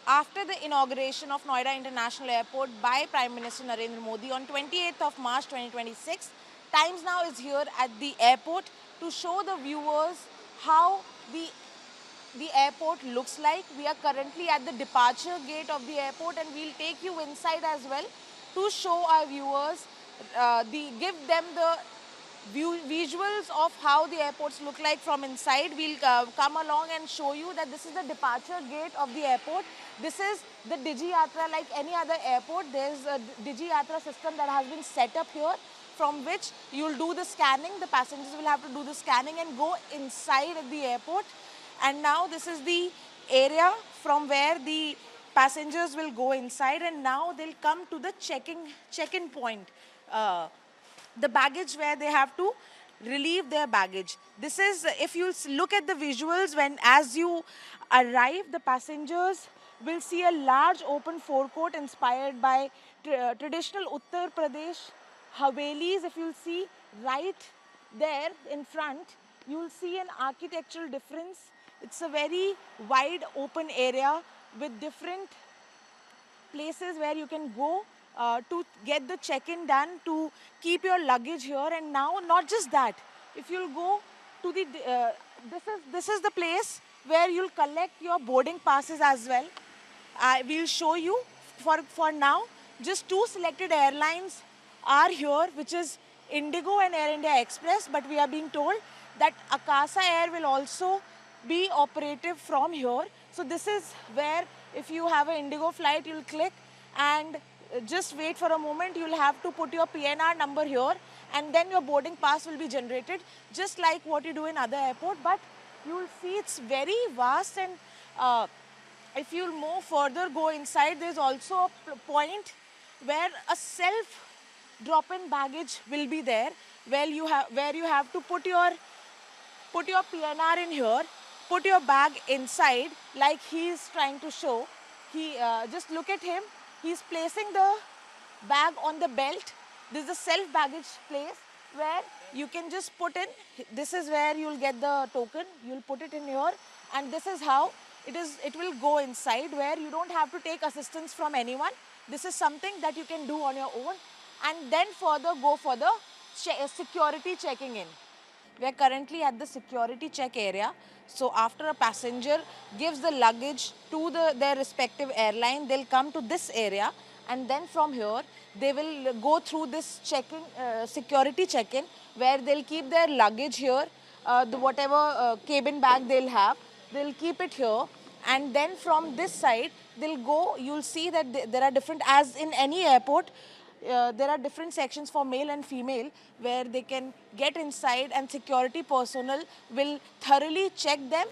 after the inauguration of Noida International Airport by Prime Minister Narendra Modi on 28th of March 2026, Times Now is here at the airport to show the viewers how the airport looks like. We are currently at the departure gate of the airport and we'll take you inside as well to show our viewers, give them the visuals of how the airports look like from inside. We'll come along and show you that this is the departure gate of the airport. This is the Digi Yatra. Like any other airport, there's a Digi Yatra system that has been set up here, from which you'll do the scanning. The passengers will have to do the scanning and go inside at the airport. And now this is the area from where the passengers will go inside, and now they'll come to the check-in point. The baggage where they have to relieve their baggage. This is, if you look at the visuals, when as you arrive, the passengers will see a large open forecourt inspired by traditional Uttar Pradesh Havelis. If you'll see right there in front, you'll see an architectural difference. It's a very wide open area with different places where you can go to get the check-in done, to keep your luggage here. And now, not just that, if you'll go to the, this is the place where you'll collect your boarding passes as well. We'll show you. For now, just two selected airlines are here, which is Indigo and Air India Express, but we are being told that Akasa Air will also be operative from here. So this is where, if you have an Indigo flight, you'll click and just wait for a moment. You'll have to put your PNR number here, and then your boarding pass will be generated, just like what you do in other airport. But you'll see it's very vast, and if you'll move further, go inside, there's also a point where a self drop-in baggage will be there, where you have to put your PNR in here, put your bag inside, like he's trying to show. He just look at him. He's placing the bag on the belt. This is a self-baggage place where you can just put in. This is where you'll get the token. You'll put it in here, and this is how it is. It will go inside, where you don't have to take assistance from anyone. This is something that you can do on your own, and then further go for the security checking in. We are currently at the security check area. So after a passenger gives the luggage to their respective airline, they'll come to this area, and then from here they will go through this check-in, security check-in, where they'll keep their luggage here, whatever cabin bag they'll have, they'll keep it here, and then from this side they'll go. You'll see that there are different, as in any airport, there are different sections for male and female, where they can get inside and security personnel will thoroughly check them.